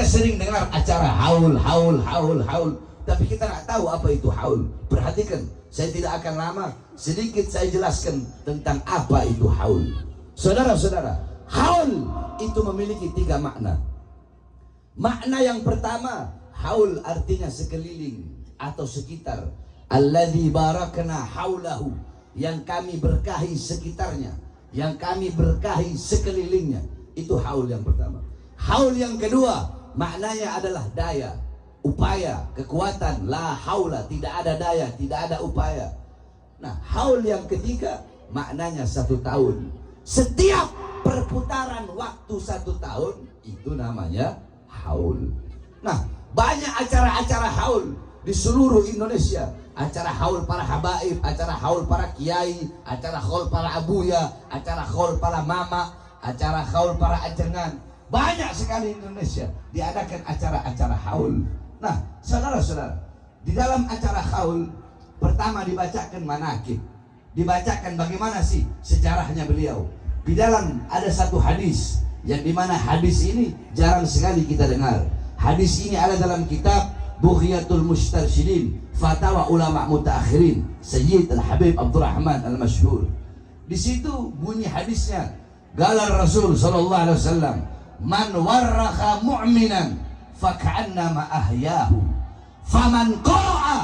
sering dengar acara haul, haul, haul, haul, tapi kita nggak tahu apa itu haul. Perhatikan, saya tidak akan lama, sedikit saya jelaskan tentang apa itu haul. Saudara-saudara, haul itu memiliki 3 makna. Makna yang pertama, haul artinya sekeliling atau sekitar. Alladzi barakna haulahu, yang kami berkahi sekitarnya, yang kami berkahi sekelilingnya. Itu haul yang pertama. Haul yang kedua, maknanya adalah daya, upaya, kekuatan. La haula, tidak ada daya, tidak ada upaya. Nah, haul yang ketiga, maknanya 1 tahun. Setiap perputaran waktu 1 tahun, itu namanya haul. Nah, banyak acara-acara haul di seluruh Indonesia. Acara haul para habaib, acara haul para kiai, acara haul para abuya, acara haul para mama, acara haul para ajengan. Banyak sekali di Indonesia diadakan acara-acara haul. Nah, saudara-saudara, di dalam acara haul pertama dibacakan manaqib, dibacakan bagaimana sih sejarahnya beliau. Di dalam ada 1 hadis yang dimana hadis ini jarang sekali kita dengar. Hadis ini ada dalam kitab Bughiyatul Mustarsyidin, Fatwa Ulama Mutaakhirin, Sayyid Al-Habib Abdurrahman Al-Masyhur. Di situ bunyi hadisnya, qala Rasul sallallahu alaihi wasallam, man warraha mu'minan faka'annama ahyahu, faman qara'a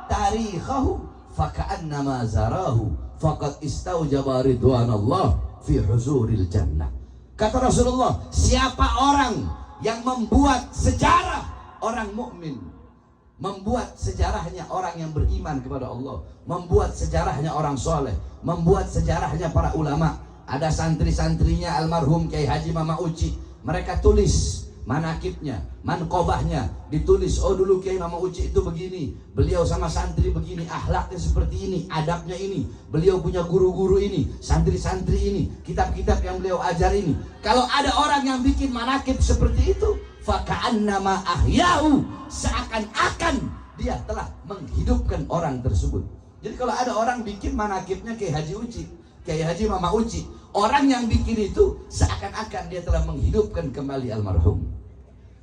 tarikhahu faka'annama zarahu, faqad istaujaba ridwanallah fi huzuril jannah. Kata Rasulullah, siapa orang yang membuat sejarah orang mukmin, membuat sejarahnya orang yang beriman kepada Allah, membuat sejarahnya orang soleh, membuat sejarahnya para ulama. Ada santri-santrinya almarhum Kiai Haji Mama Uci, mereka tulis manakibnya, mankobahnya, ditulis, oh dulu Kiai Mama Uci itu begini, beliau sama santri begini, akhlaknya seperti ini, adabnya ini, beliau punya guru-guru ini, santri-santri ini, kitab-kitab yang beliau ajar ini. Kalau ada orang yang bikin manakib seperti itu, faka'annama ahyahu, seakan-akan dia telah menghidupkan orang tersebut. Jadi kalau ada orang bikin manakibnya Kiai Haji Uci, Kiai Haji Mama Uci, orang yang bikin itu seakan-akan dia telah menghidupkan kembali almarhum.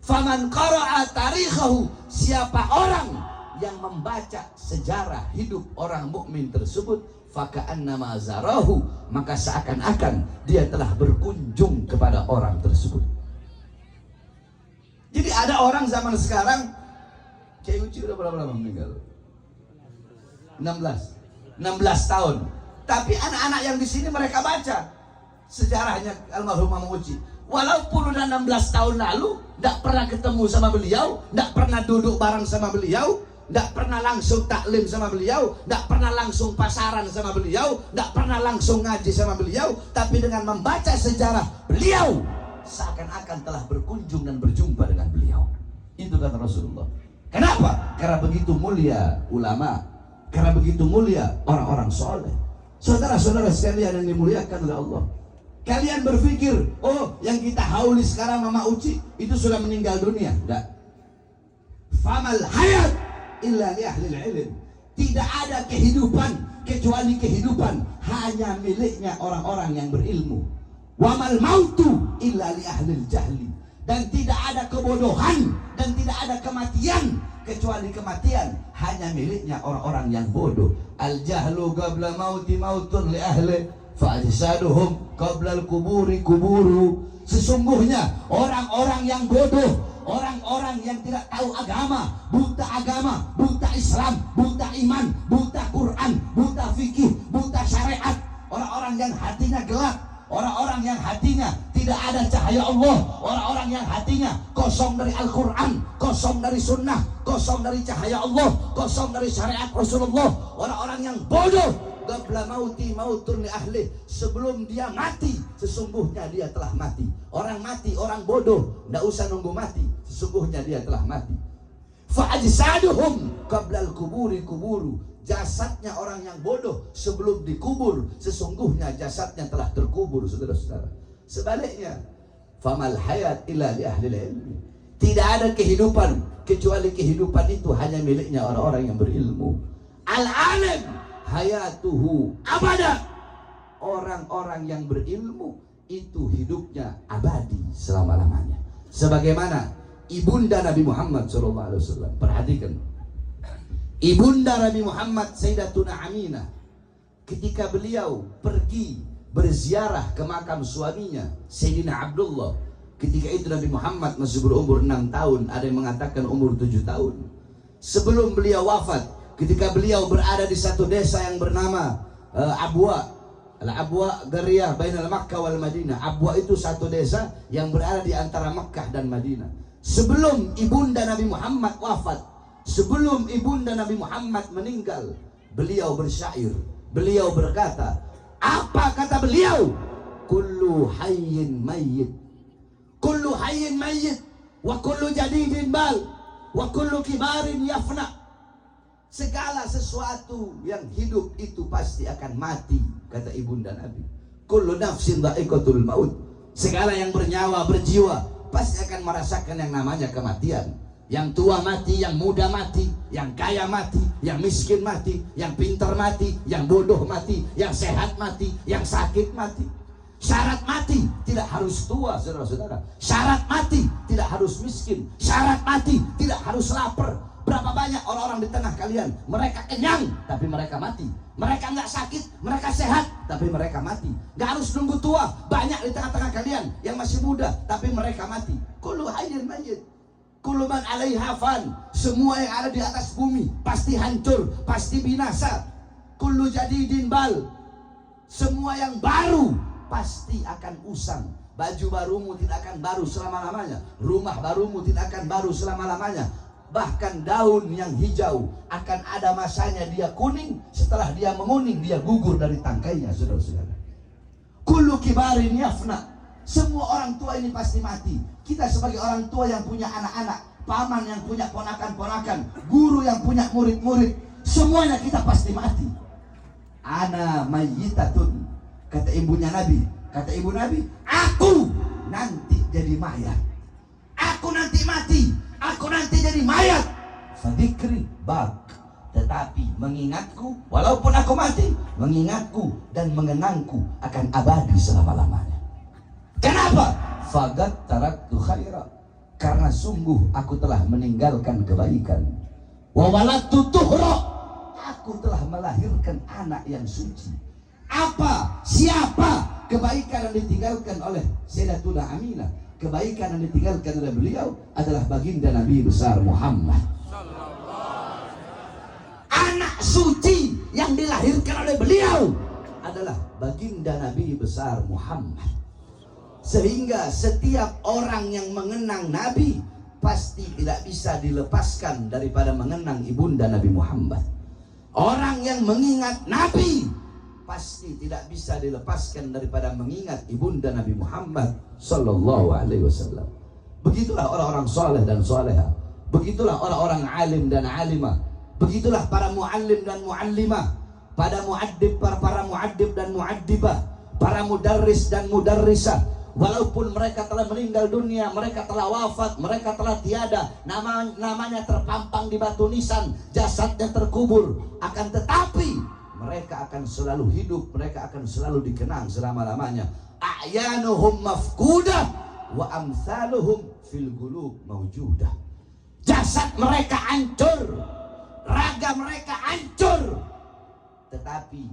Faman qara'a tarikhahu, siapa orang yang membaca sejarah hidup orang mukmin tersebut, faka'annama zarahu, maka seakan-akan dia telah berkunjung kepada orang tersebut. Jadi ada orang zaman sekarang, Kiai Uci udah berapa lama meninggal? 16 tahun. Tapi anak-anak yang di sini mereka baca sejarahnya almarhum Mama Uci. Walaupun udah 16 tahun lalu, tidak pernah ketemu sama beliau, tidak pernah duduk bareng sama beliau, tidak pernah langsung taklim sama beliau, tidak pernah langsung pasaran sama beliau, tidak pernah langsung ngaji sama beliau, tapi dengan membaca sejarah beliau, seakan-akan telah berkunjung dan berjumpa dengan beliau. Itu kata Rasulullah. Kenapa? Karena begitu mulia ulama, karena begitu mulia orang-orang soleh. Saudara-saudara sekalian yang dimuliakan oleh Allah, kalian berpikir, oh yang kita hauli sekarang Mama Uci itu sudah meninggal dunia? Enggak. Famal hayat illa li ahlil ilm. Tidak ada kehidupan kecuali kehidupan hanya miliknya orang-orang yang berilmu. Wamal mautu illa li ahlil jahli. Dan tidak ada kebodohan dan tidak ada kematian kecuali kematian hanya miliknya orang-orang yang bodoh. Al jahlu qabla mauti mautun li ahli fa ajsaduhum qabla al kuburi kuburu. Sesungguhnya orang-orang yang bodoh, orang-orang yang tidak tahu agama, buta Islam, buta iman, buta Quran, buta fikih, buta syariat, orang-orang yang hatinya gelap, orang-orang yang hatinya tidak ada cahaya Allah, orang-orang yang hatinya kosong dari Al-Quran, kosong dari sunnah, kosong dari cahaya Allah, kosong dari syariat Rasulullah. Orang-orang yang bodoh, qabla mauti mautun li ahli, sebelum dia mati sesungguhnya dia telah mati. Orang mati, orang bodoh tidak usah nunggu mati, sesungguhnya dia telah mati. Fa ajsaduhum qabla al-kuburi kuburu. Jasadnya orang yang bodoh sebelum dikubur, sesungguhnya jasadnya telah terkubur, saudara-saudara. Sebaliknya, famal hayat illa li ahlil ilmi. Tidak ada kehidupan kecuali kehidupan itu hanya miliknya orang-orang yang berilmu. Al-alim hayatuhu abada. Orang-orang yang berilmu itu hidupnya abadi selama-lamanya. Sebagaimana ibunda Nabi Muhammad SAW. Perhatikan, ibunda Nabi Muhammad Sayyidatuna Aminah, ketika beliau pergi berziarah ke makam suaminya Sayyidina Abdullah, ketika itu Nabi Muhammad masih berumur 6 tahun, ada yang mengatakan umur 7 tahun. Sebelum beliau wafat, ketika beliau berada di satu desa yang bernama Abwa, Al-Abwa Gariyah bainal Makkah wal Madinah. Abwa itu satu desa yang berada di antara Makkah dan Madinah. Sebelum ibunda Nabi Muhammad wafat, sebelum ibunda Nabi Muhammad meninggal, beliau bersyair, beliau berkata, apa kata beliau? Kullu hayyin mayyit, kullu hayyin mayyit, wa kullu jadidin bal, wa kullu kibarin yafna. Segala sesuatu yang hidup itu pasti akan mati, kata ibunda Nabi. Kullu nafsin dha'iqatul maut. Segala yang bernyawa, berjiwa pasti akan merasakan yang namanya kematian. Yang tua mati, yang muda mati, yang kaya mati, yang miskin mati, yang pintar mati, yang bodoh mati, yang sehat mati, yang sakit mati. Syarat mati tidak harus tua, saudara-saudara. Syarat mati tidak harus miskin. Syarat mati tidak harus lapar. Berapa banyak orang-orang di tengah kalian, mereka kenyang tapi mereka mati. Mereka nggak sakit, mereka sehat tapi mereka mati. Nggak harus nunggu tua. Banyak di tengah-tengah kalian yang masih muda tapi mereka mati. Kullu hayyin mayyit, kullu man 'alaiha fan. Semua yang ada di atas bumi pasti hancur, pasti binasa. Kullu jadidin bal. Semua yang baru pasti akan usang. Baju barumu tidak akan baru selama-lamanya. Rumah barumu tidak akan baru selama-lamanya. Bahkan daun yang hijau akan ada masanya dia kuning. Setelah dia menguning, dia gugur dari tangkainya, saudara-saudara. Kullu kibarin yafna. Semua orang tua ini pasti mati. Kita sebagai orang tua yang punya anak-anak, paman yang punya ponakan-ponakan, guru yang punya murid-murid, semuanya kita pasti mati. Ana mayyitatun, kata ibunya Nabi. Kata ibu Nabi, aku nanti jadi mayat. Aku nanti mati. Aku nanti jadi mayat. Fadikri bak. Tetapi mengingatku, walaupun aku mati, mengingatku dan mengenangku akan abadi selama-lamanya. Kenapa? Fagat taraktu khaira. Karena sungguh aku telah meninggalkan kebaikan. Wa waladtu tuhra. Aku telah melahirkan anak yang suci. Apa? Siapa kebaikan yang ditinggalkan oleh Sayyidatuna Aminah? Kebaikan yang ditinggalkan oleh beliau adalah baginda Nabi besar Muhammad. Anak suci yang dilahirkan oleh beliau adalah baginda Nabi besar Muhammad. Sehingga setiap orang yang mengenang Nabi pasti tidak bisa dilepaskan daripada mengenang ibunda Nabi Muhammad. Orang yang mengingat Nabi pasti tidak bisa dilepaskan daripada mengingat ibunda Nabi Muhammad sallallahu alaihi wasallam. Begitulah orang-orang saleh dan saleha. Begitulah orang-orang alim dan alimah. Begitulah para muallim dan muallimah, para muaddib, para muaddib dan muaddibah, para mudarris dan mudarrisah. Walaupun mereka telah meninggal dunia, mereka telah wafat, mereka telah tiada, namanya terpampang di batu nisan, jasadnya terkubur, akan tetapi mereka akan selalu hidup, mereka akan selalu dikenang selama-lamanya. A'yanuhum mafkudah wa amsaluhum fil qulub mawjudah. Jasad mereka hancur, raga mereka hancur, tetapi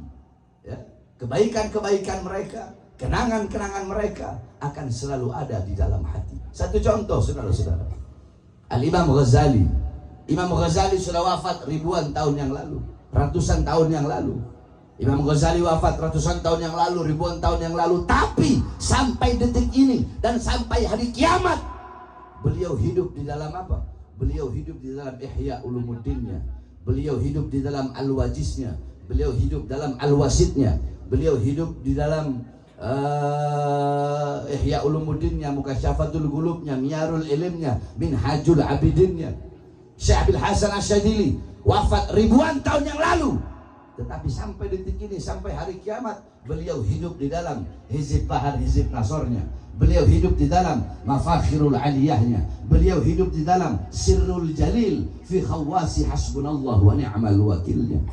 ya, kebaikan-kebaikan mereka, kenangan-kenangan mereka akan selalu ada di dalam hati. Satu contoh, saudara-saudara, Al-Imam Ghazali. Imam Ghazali sudah wafat ribuan tahun yang lalu, ratusan tahun yang lalu. Imam Ghazali wafat ratusan tahun yang lalu, ribuan tahun yang lalu. Tapi sampai detik ini dan sampai hari kiamat, beliau hidup di dalam apa? Beliau hidup di dalam Ihya Ulumuddinnya. Beliau hidup di dalam Al-Wajiznya. Beliau hidup dalam Al-Wasidnya. Beliau hidup di dalam Ihya Ulumuddinnya, Mukasyafatul Qulubnya, Miyarul Ilmnya, Minhajul Abidinnya. Syekh Abil Hasan Asyadili wafat ribuan tahun yang lalu, tetapi sampai detik ini, sampai hari kiamat, beliau hidup di dalam Hizib Bahar, Hizib Nasornya. Beliau hidup di dalam Mafakhirul Aliyahnya. Beliau hidup di dalam Sirrul Jalil fi khawasi hasbunallah wa ni'mal wakilnya.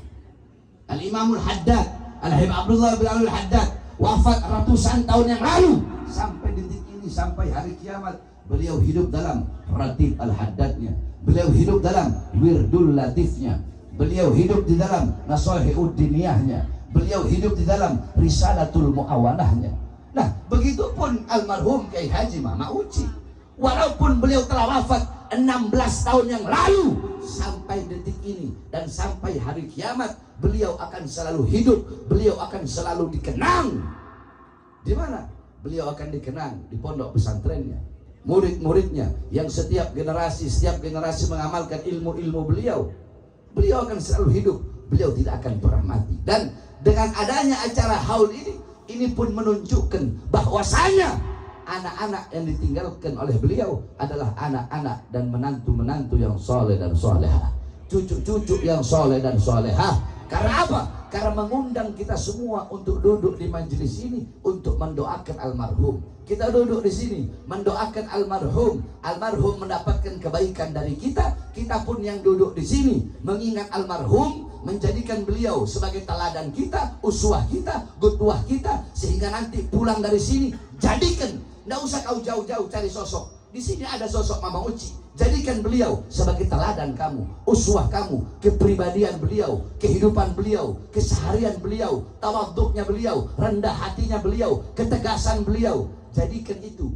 Al-Imamul Haddad, Al-Habib Abdullah bin Al-Haddad wafat ratusan tahun yang lalu. Sampai detik ini, sampai hari kiamat, beliau hidup dalam Ratib Al-Haddadnya, beliau hidup dalam Wirdul Latifnya, beliau hidup di dalam Nashai'ud Diniyahnya, beliau hidup di dalam Risalatul Mu'awanahnya. Nah, begitupun almarhum Kiai Haji Mama Uci. Walaupun beliau telah wafat 16 tahun yang lalu, sampai detik ini dan sampai hari kiamat beliau akan selalu hidup, beliau akan selalu dikenang. Di mana? Beliau akan dikenang di pondok pesantrennya, murid-muridnya yang setiap generasi mengamalkan ilmu-ilmu beliau. Beliau akan selalu hidup, beliau tidak akan pernah mati. Dan dengan adanya acara haul ini pun menunjukkan bahwasanya anak-anak yang ditinggalkan oleh beliau adalah anak-anak dan menantu-menantu yang soleh dan solehah, cucu-cucu yang soleh dan solehah. Karena apa? Karena mengundang kita semua untuk duduk di majelis ini untuk mendoakan almarhum. Kita duduk di sini mendoakan almarhum. Almarhum mendapatkan kebaikan dari kita. Kita pun yang duduk di sini mengingat almarhum, menjadikan beliau sebagai teladan kita, uswah kita, qudwah kita, sehingga nanti pulang dari sini jadikan, nggak usah kau jauh-jauh cari sosok. Di sini ada sosok Mama Uci. Jadikan beliau sebagai teladan kamu, uswah kamu, kepribadian beliau, kehidupan beliau, keseharian beliau, tawaduknya beliau, rendah hatinya beliau, ketegasan beliau. Jadikan itu,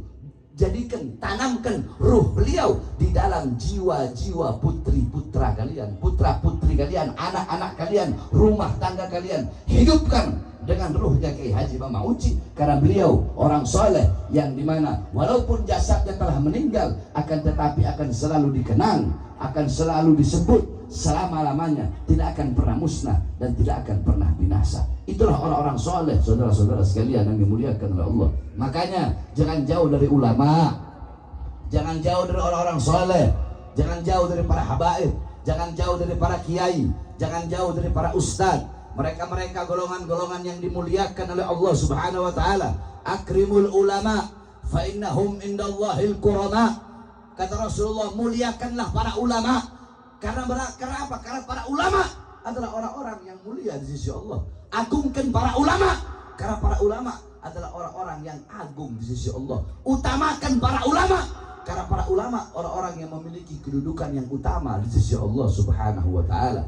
jadikan, tanamkan ruh beliau di dalam jiwa-jiwa putri-putra kalian, putra-putri kalian, anak-anak kalian, rumah tangga kalian. Hidupkan dengan ruhnya Kiai Haji Mama Uci, karena beliau orang soleh yang dimana walaupun jasadnya telah meninggal, akan tetapi akan selalu dikenang, akan selalu disebut selama-lamanya, tidak akan pernah musnah dan tidak akan pernah binasa. Itulah orang-orang soleh, saudara-saudara sekalian yang dimuliakan oleh Allah. Makanya jangan jauh dari ulama, jangan jauh dari orang-orang soleh, jangan jauh dari para habaib, jangan jauh dari para kiai, jangan jauh dari para ustadz. Mereka-mereka golongan-golongan yang dimuliakan oleh Allah Subhanahu wa taala. Akrimul ulama fa innahum indallahil qurama. Kata Rasulullah, muliakanlah para ulama. Karena apa? Karena para ulama adalah orang-orang yang mulia di sisi Allah. Agungkan para ulama, karena para ulama adalah orang-orang yang agung di sisi Allah. Utamakan para ulama, karena para ulama orang-orang yang memiliki kedudukan yang utama di sisi Allah Subhanahu wa taala.